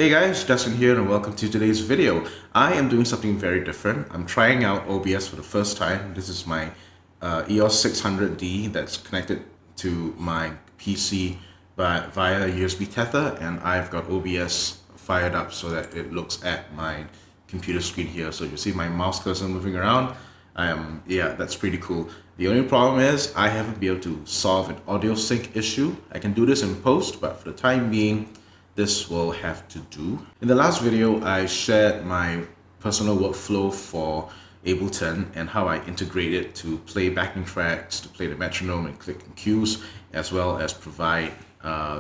Hey guys, Justin here and welcome to today's video. I am doing something very different. I'm trying out OBS for the first time. This is my EOS 600D that's connected to my PC but via USB tether, and I've got OBS fired up so that it looks at my computer screen here. So you see my mouse cursor moving around. Yeah, that's pretty cool. The only problem is I haven't been able to solve an audio sync issue. I can do this in post, but for the time being, this will have to do. In the last video, I shared my personal workflow for Ableton and how I integrate it to play backing tracks, to play the metronome and click and cues, as well as provide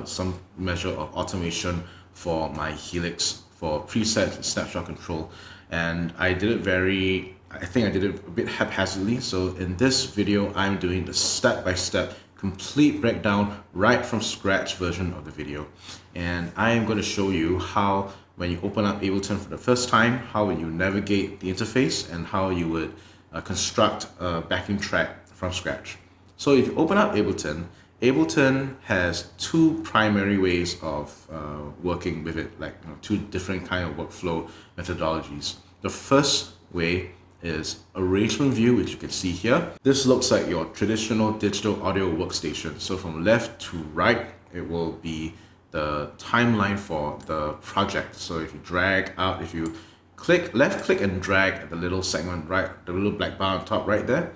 some measure of automation for my Helix for presets and snapshot control. And I think I did it a bit haphazardly. So in this video, I'm doing the step-by-step complete breakdown right from scratch version of the video, and I am going to show you how, when you open up Ableton for the first time, how you navigate the interface and how you would construct a backing track from scratch. So if you open up Ableton, Ableton has two primary ways of working with it, like two different kind of workflow methodologies. The first way is arrangement view, which you can see here. This looks like your traditional digital audio workstation. So from left to right, it will be the timeline for the project. So if you drag out, if you left click and drag at the little segment, right, the little black bar on top right there,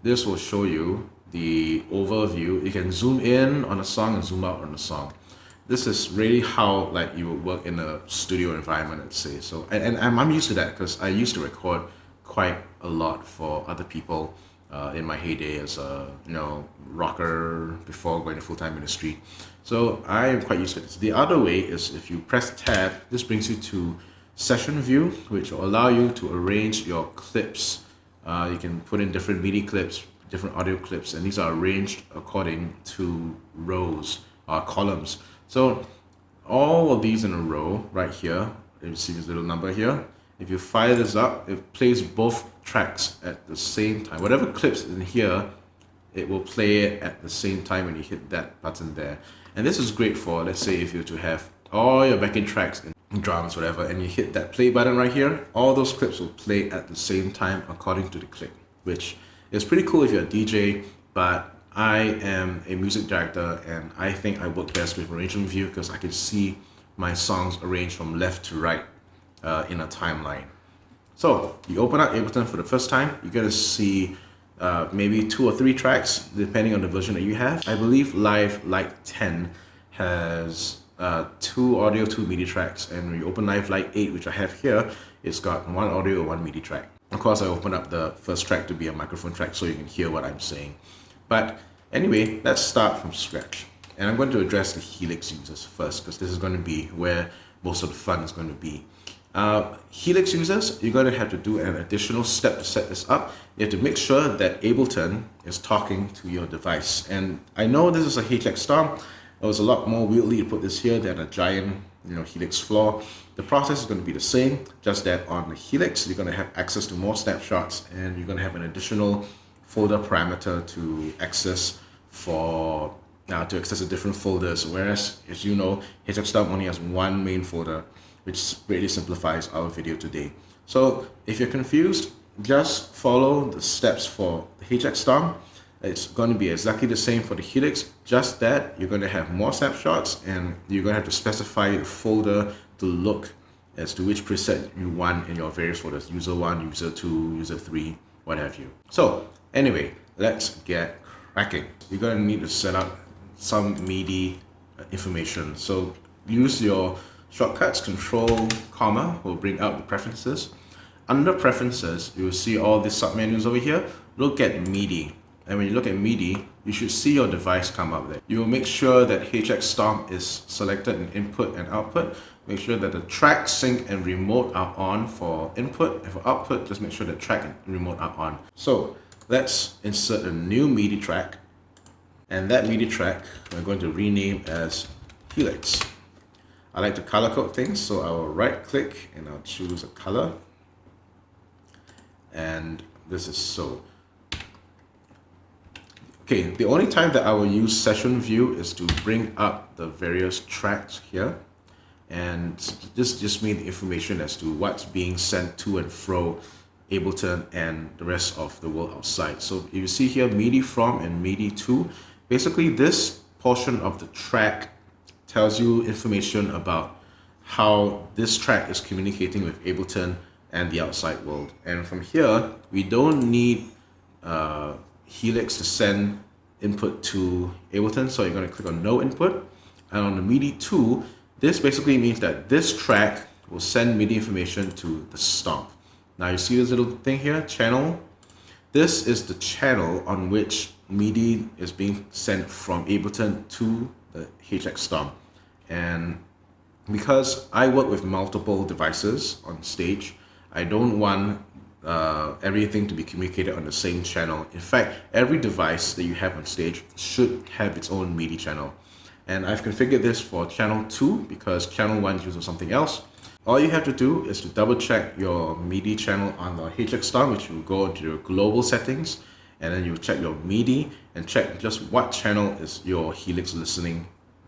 this will show you the overview. You can zoom in on a song and zoom out on a song. This is really how like you would work in a studio environment, let's say. So and I'm used to that because I used to record quite a lot for other people in my heyday as a rocker before going to full-time ministry. So I am quite used to this. The other way is if you press tab, this brings you to session view, which will allow you to arrange your clips. You can put in different MIDI clips, different audio clips, and these are arranged according to rows or columns. So all of these in a row right here, you see this little number here. If you fire this up, it plays both tracks at the same time. Whatever clips in here, it will play it at the same time when you hit that button there. And this is great for, let's say, if you were to have all your backing tracks in drums, whatever, and you hit that play button right here, all those clips will play at the same time according to the click, which is pretty cool if you're a DJ, but I am a music director and I think I work best with arrangement view because I can see my songs arranged from left to right in a timeline. So you open up Ableton for the first time, you're going to see maybe 2 or 3 tracks depending on the version that you have. I believe Live Lite 10 has 2 audio, 2 MIDI tracks, and when you open Live Lite 8, which I have here, it's got 1 audio, 1 MIDI track. Of course, I opened up the first track to be a microphone track so you can hear what I'm saying. But anyway, let's start from scratch. And I'm going to address the Helix users first because this is going to be where most of the fun is going to be. Helix users, you're going to have to do an additional step to set this up. You have to make sure that Ableton is talking to your device. And I know this is a HX Stomp. It was a lot more wieldly to put this here than a giant Helix floor. The process is going to be the same, just that on the Helix, you're going to have access to more snapshots and you're going to have an additional folder parameter to access the different folders. Whereas, as you know, HX Stomp only has one main folder, which greatly simplifies our video today. So if you're confused, just follow the steps for the HX Stomp. It's going to be exactly the same for the Helix, just that you're going to have more snapshots and you're going to have to specify the folder to look as to which preset you want in your various folders, user 1, user 2, user 3, what have you. So anyway, let's get cracking. You're going to need to set up some MIDI information. So use your shortcuts, Control, comma, will bring out the preferences. Under preferences, you will see all these submenus over here. Look at MIDI. And when you look at MIDI, you should see your device come up there. You will make sure that HX Stomp is selected in input and output. Make sure that the track, sync, and remote are on for input. And for output, just make sure that track and remote are on. So let's insert a new MIDI track. And that MIDI track, we're going to rename as Helix. I like to color code things, so I will right click and I'll choose a color. And this is so. Okay, the only time that I will use session view is to bring up the various tracks here. and this gives me the information as to what's being sent to and fro Ableton and the rest of the world outside. So if you see here MIDI from and MIDI to, basically this portion of the track tells you information about how this track is communicating with Ableton and the outside world. And from here, we don't need Helix to send input to Ableton, so you're going to click on no input. And on the MIDI 2, this basically means that this track will send MIDI information to the Stomp. Now you see this little thing here, channel. This is the channel on which MIDI is being sent from Ableton to the HX Stomp. And because I work with multiple devices on stage, I don't want everything to be communicated on the same channel. In fact, every device that you have on stage should have its own MIDI channel. And I've configured this for channel 2 because channel 1 uses something else. All you have to do is to double check your MIDI channel on the HX Stomp, which will go to your global settings, and then you check your MIDI and check just what channel is your Helix listening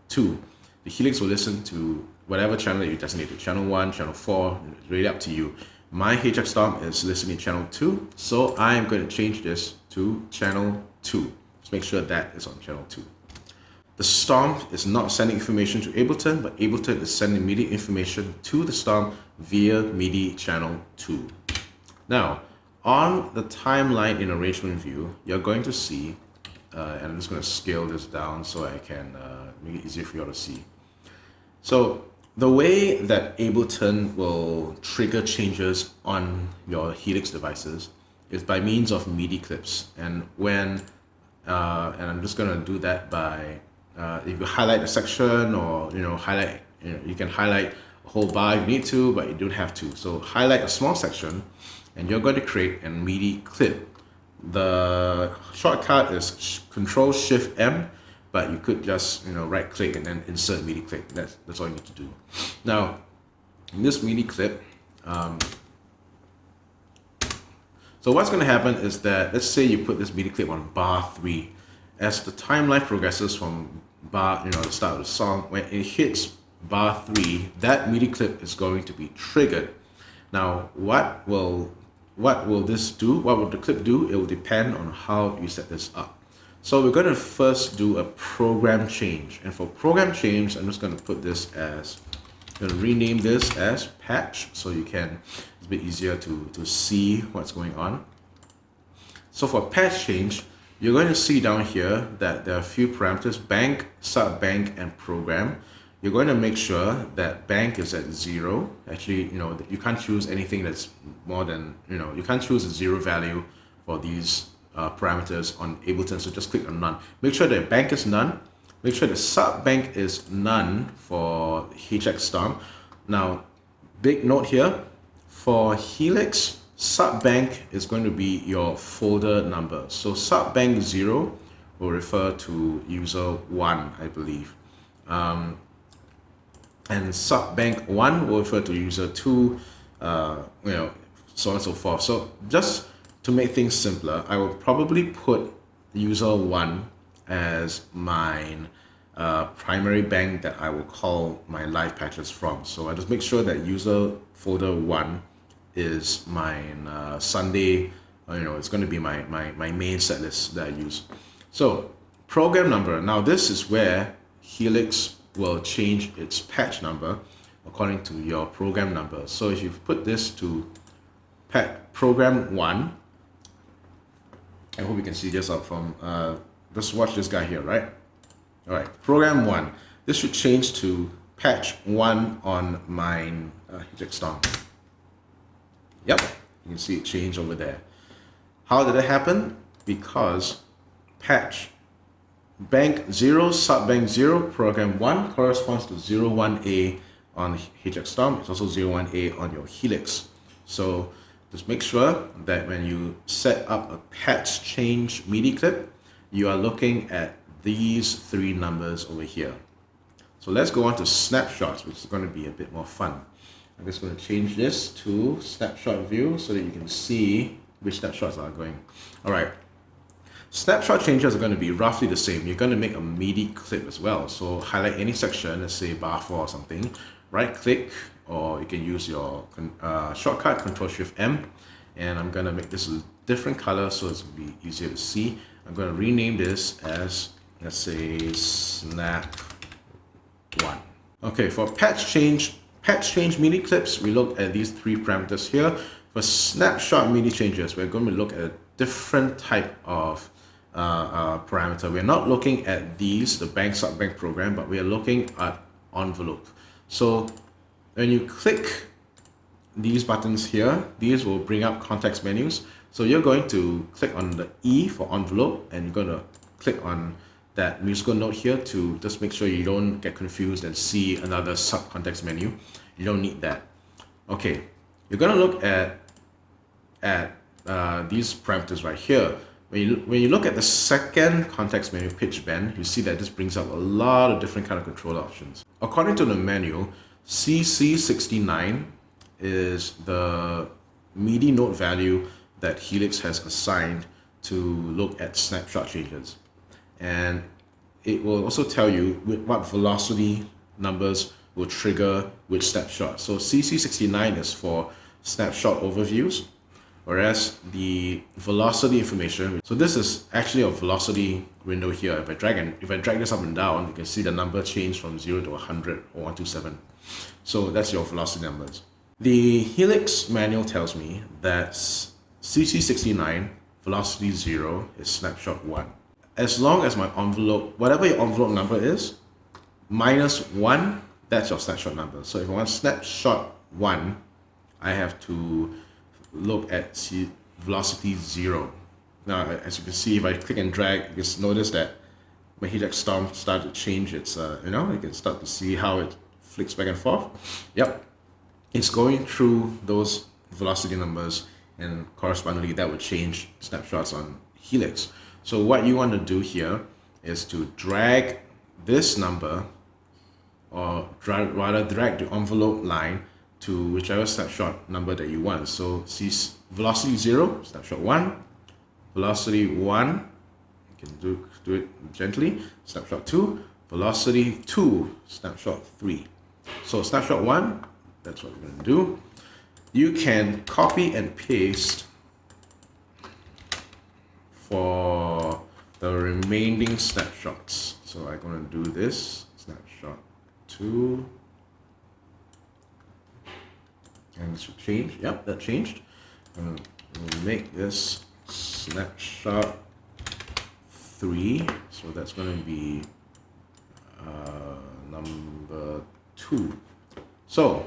to. The Helix will listen to whatever channel that you designate to, channel 1, channel 4, it's really up to you. My HX Stomp is listening to channel 2, so I am going to change this to channel 2. Let's make sure that is on channel 2. The Stomp is not sending information to Ableton, but Ableton is sending MIDI information to the Stomp via MIDI channel 2. Now, on the timeline in arrangement view, you're going to see, and I'm just going to scale this down so I can make it easier for you all to see. So the way that Ableton will trigger changes on your Helix devices is by means of MIDI clips. And when, and I'm just going to do that by if you highlight a section, or you can highlight a whole bar if you need to, but you don't have to. So highlight a small section, and you're going to create a MIDI clip. The shortcut is Control-Shift-M, but you could just right click and then insert MIDI clip. That's all you need to do. Now, in this MIDI clip, so what's going to happen is that, let's say you put this MIDI clip on bar 3. As the timeline progresses from bar, the start of the song, when it hits bar 3, that MIDI clip is going to be triggered. Now, what will this do? What will the clip do? It will depend on how you set this up. So we're going to first do a program change. And for program change, I'm just going to put this as, I'm going to rename this as patch, so you can, it's a bit easier to see what's going on. So for patch change, you're going to see down here that there are a few parameters: bank, sub-bank, and program. You're going to make sure that bank is at 0. Actually, you can't choose anything that's more than, you can't choose a 0 value for these parameters on Ableton, so just click on none. Make sure that bank is none. Make sure the sub-bank is none for HX Stomp. Now, big note here, for Helix, sub-bank is going to be your folder number. So sub-bank 0 will refer to user 1, I believe. And sub-bank 1 will refer to user 2, so on and so forth. So just to make things simpler, I will probably put user 1 as mine primary bank that I will call my live patches from. So I just make sure that user folder 1 is mine Sunday, it's going to be my main set list that I use. So program number, now this is where Helix will change its patch number according to your program number. So if you put this to program 1, I hope you can see this up from, just watch this guy here, right? All right, program 1. This should change to patch 1 on mine HX Stomp. Yep, you can see it change over there. How did it happen? Because patch bank 0, sub-bank 0, program 1 corresponds to 01A on HX Stomp. It's also 01A on your Helix. So just make sure that when you set up a patch change MIDI clip, you are looking at these 3 numbers over here. So let's go on to snapshots, which is going to be a bit more fun. I'm just going to change this to snapshot view so that you can see which snapshots are going. All right. Snapshot changes are going to be roughly the same. You're going to make a MIDI clip as well. So highlight any section, let's say bar 4 or something, right click, or you can use your shortcut Ctrl+Shift+M, and I'm gonna make this a different color so it's gonna be easier to see. I'm gonna rename this as, let's say, Snap 1. Okay, for patch change MIDI clips, we look at these three parameters here. For snapshot MIDI changes, we're going to look at a different type of parameter. We're not looking at these, the bank sub-bank program, but we are looking at envelope. So when you click these buttons here, these will bring up context menus. So you're going to click on the E for envelope, and you're going to click on that musical note here to just make sure you don't get confused and see another sub-context menu. You don't need that. Okay, you're going to look at these parameters right here. When you look at the second context menu, pitch bend, you see that this brings up a lot of different kind of control options. According to the manual, CC69 is the MIDI note value that Helix has assigned to look at snapshot changes. And it will also tell you what velocity numbers will trigger which snapshot. So CC69 is for snapshot overviews, whereas the velocity information, so this is actually a velocity window here. If I drag this up and down, you can see the number change from 0 to 100 or 127. So that's your velocity numbers. The Helix manual tells me that CC69 velocity 0 is snapshot 1. As long as my envelope, whatever your envelope number is, -1, that's your snapshot number. So if I want snapshot 1, I have to look at velocity 0. Now, as you can see, if I click and drag, you can notice that my HX Stomp started to change its, you can start to see how it flicks back and forth. Yep, it's going through those velocity numbers, and correspondingly that would change snapshots on Helix. So what you want to do here is to drag this number, or rather drag the envelope line to whichever snapshot number that you want. So see velocity 0, snapshot 1, velocity 1, you can do it gently, snapshot 2, velocity 2, snapshot 3. So snapshot 1, that's what we're going to do. You can copy and paste for the remaining snapshots. So I'm going to do this, snapshot 2, and this should change. Yep, that changed. I'm going to make this snapshot 3, so that's going to be number 2. So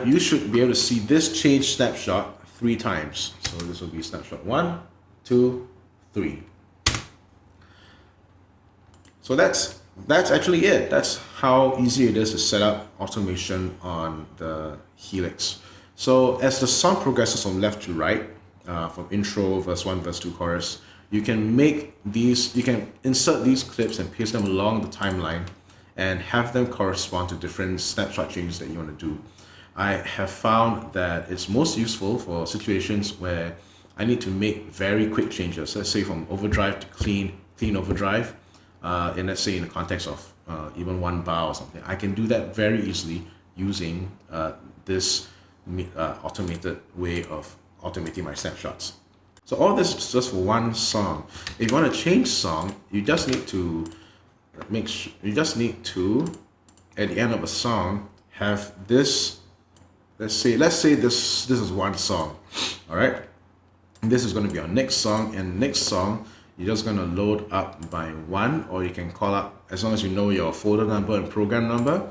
you should be able to see this change snapshot 3 times. So this will be snapshot 1, 2, 3. So that's actually it. That's how easy it is to set up automation on the Helix. So as the song progresses from left to right, from intro, verse 1, verse 2, chorus, you can insert these clips and paste them along the timeline and have them correspond to different snapshot changes that you want to do. I have found that it's most useful for situations where I need to make very quick changes. Let's say from overdrive to clean overdrive, and let's say in the context of even 1 bar or something. I can do that very easily using this automated way of automating my snapshots. So all this is just for one song. If you want to change song, you just need to at the end of a song have this. Let's say this is one song. All right, this is going to be our next song, and next song you're just going to load up by 1, or you can call up, as long as you know your folder number and program number,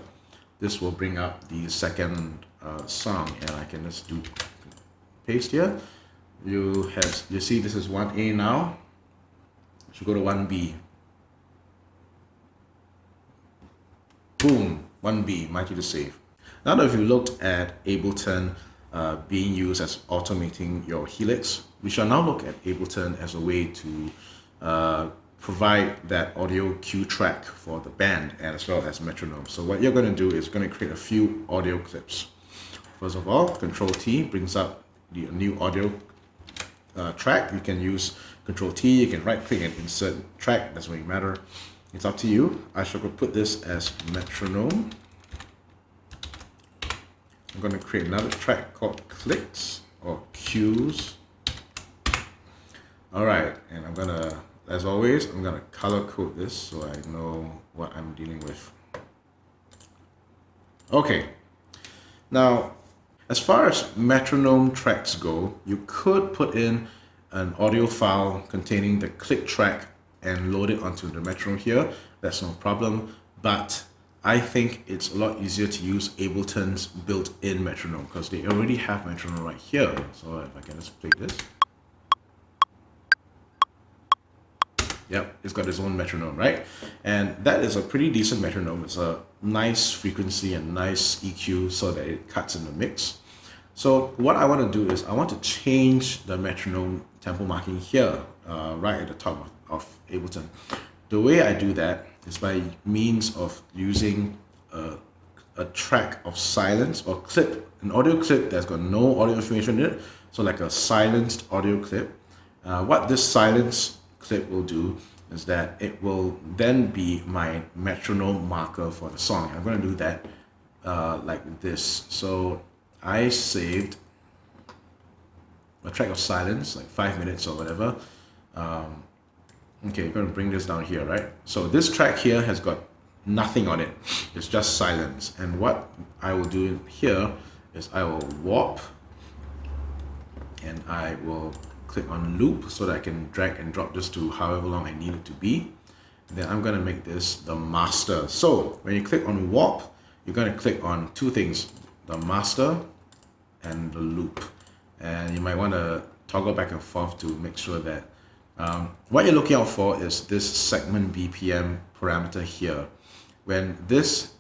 this will bring up the second song, and I can just do paste here. You see this is 1A now. You should go to 1B. Boom, 1B, mighty to save. Now that we've looked at Ableton being used as automating your Helix, we shall now look at Ableton as a way to provide that audio cue track for the band and as well as Metronome. So what you're going to do is going to create a few audio clips. First of all, Control T brings up the new audio track. You can use Control T, you can right click and insert track, doesn't really matter. It's up to you. I shall put this as Metronome. I'm going to create another track called clicks or cues. All right, and I'm gonna, as always, I'm gonna color code this so I know what I'm dealing with. Okay, now as far as metronome tracks go, you could put in an audio file containing the click track and load it onto the metronome here. That's no problem, but I think it's a lot easier to use Ableton's built-in metronome because they already have metronome right here. So if I can just play this. Yep, it's got its own metronome, right? And that is a pretty decent metronome. It's a nice frequency and nice EQ so that it cuts in the mix. So what I want to do is I want to change the metronome tempo marking here, right at the top of Ableton. The way I do that is by means of using a track of silence or clip, an audio clip that's got no audio information in it. So like a silenced audio clip. What this silence clip will do is that it will then be my metronome marker for the song. I'm going to do that like this. So I saved a track of silence, like 5 minutes or whatever. Okay, we're going to bring this down here, right? So this track here has got nothing on it. It's just silence. And what I will do here is I will warp and I will click on loop so that I can drag and drop this to however long I need it to be. And then I'm going to make this the master. So when you click on warp, you're going to click on two things, the master and the loop. And you might want to toggle back and forth to make sure that what you're looking out for is this segment BPM parameter here. When this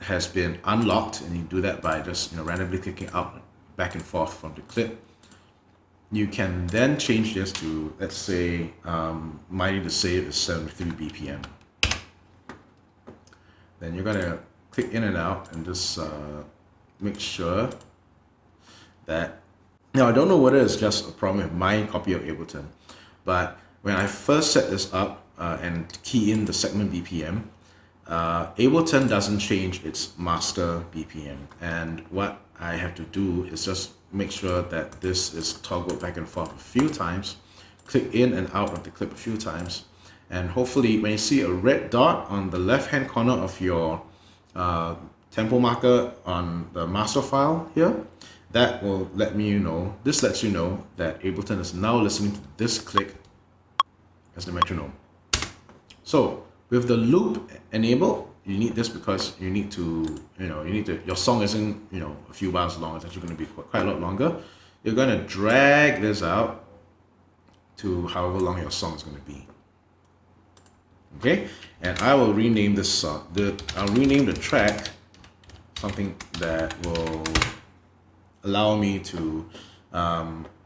has been unlocked, and you do that by just randomly clicking out back and forth from the clip, you can then change this to, let's say, MIDI to save is 73 BPM. Then you're gonna click in and out and just make sure that, now I don't know whether it's just a problem with my copy of Ableton, but when I first set this up and key in the segment BPM, Ableton doesn't change its master BPM. And what I have to do is just make sure that this is toggled back and forth a few times, click in and out of the clip a few times, and hopefully when you see a red dot on the left hand corner of your tempo marker on the master file here, that will let me know, this lets you know that Ableton is now listening to this click as the metronome. So with the loop enabled, you need this because you need to, your song isn't, a few bars long. It's actually going to be quite a lot longer. You're going to drag this out to however long your song is going to be. Okay, and I will rename this song. I'll rename the track something that will allow me to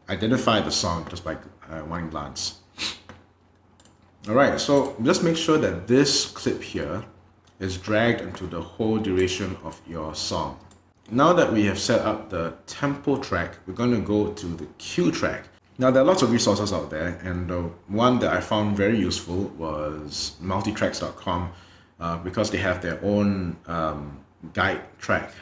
identify the song just by one glance. All right, so just make sure that this clip here is dragged into the whole duration of your song. Now that we have set up the tempo track, we're going to go to the cue track. Now there are lots of resources out there, and the one that I found very useful was multitracks.com because they have their own guide track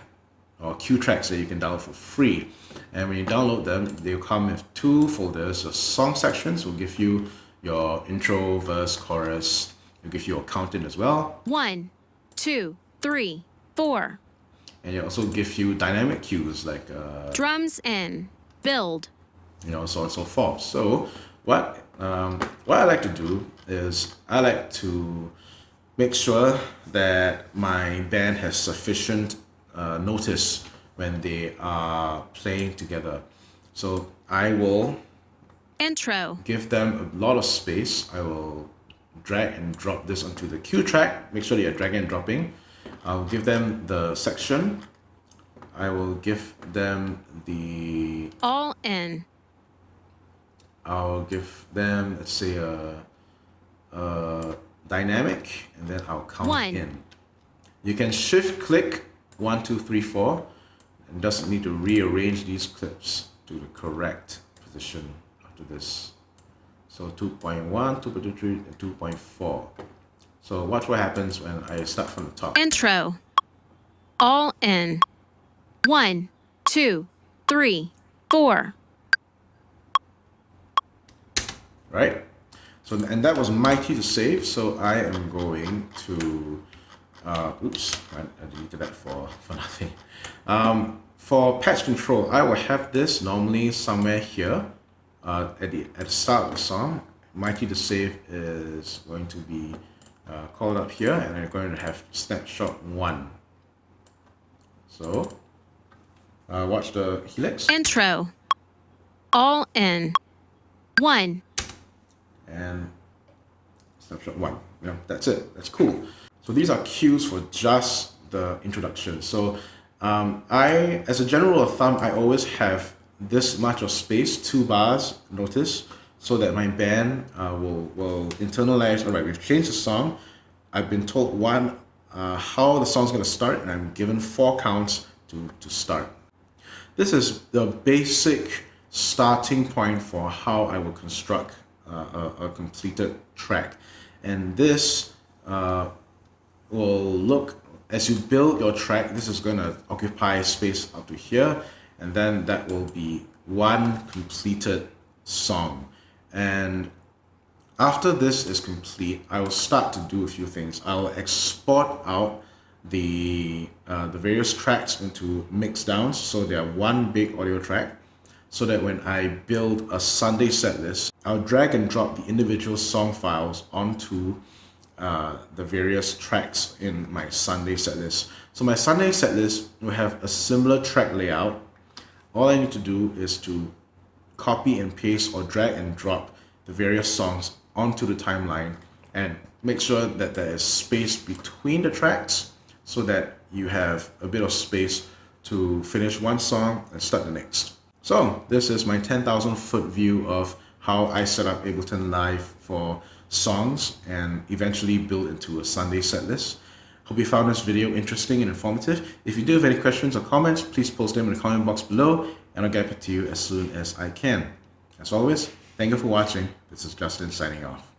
or cue tracks that you can download for free. And when you download them, they'll come with two folders. The song sections will give you your intro, verse, chorus. It'll give you a count-in as well. 1, 2, 3, 4. And it'll also give you dynamic cues like drums in, build, so on and so forth. So what I like to do is I like to make sure that my band has sufficient notice when they are playing together. So I will give them a lot of space. I will drag and drop this onto the cue track. Make sure that you're dragging and dropping. I'll give them the section. I will give them the all in. I'll give them, let's say, a dynamic, and then I'll count in. You can shift click 1, 2, 3, 4, and doesn't need to rearrange these clips to the correct position after this. So 2.1, 2.3, and 2.4. So watch what happens when I start from the top. Intro. All in. 1, 2, 3, 4. Right? So, and that was mighty to save, so I am going to, oops, I deleted that for nothing. For patch control, I will have this normally somewhere here at the start of the song. Mighty to save is going to be called up here, and I'm going to have snapshot 1. So, watch the Helix. Intro. All in. 1. And snapshot 1. Yeah, that's it. That's cool. So these are cues for just the introduction. So I, as a general rule of thumb, I always have this much of space, 2 bars, notice, so that my band will internalize, all right, we've changed the song. I've been told how the song's going to start, and I'm given 4 counts to start. This is the basic starting point for how I will construct a completed track. And this will look, as you build your track, this is going to occupy space up to here, and then that will be one completed song. And after this is complete, I will start to do a few things. I will export out the various tracks into mix downs, so they are one big audio track, so that when I build a Sunday setlist, I'll drag and drop the individual song files onto the various tracks in my Sunday setlist. So my Sunday setlist will have a similar track layout. All I need to do is to copy and paste or drag and drop the various songs onto the timeline and make sure that there is space between the tracks so that you have a bit of space to finish one song and start the next. So this is my 10,000 foot view of how I set up Ableton Live for songs and eventually build into a Sunday setlist. Hope you found this video interesting and informative. If you do have any questions or comments, please post them in the comment box below and I'll get back to you as soon as I can. As always, thank you for watching. This is Justin signing off.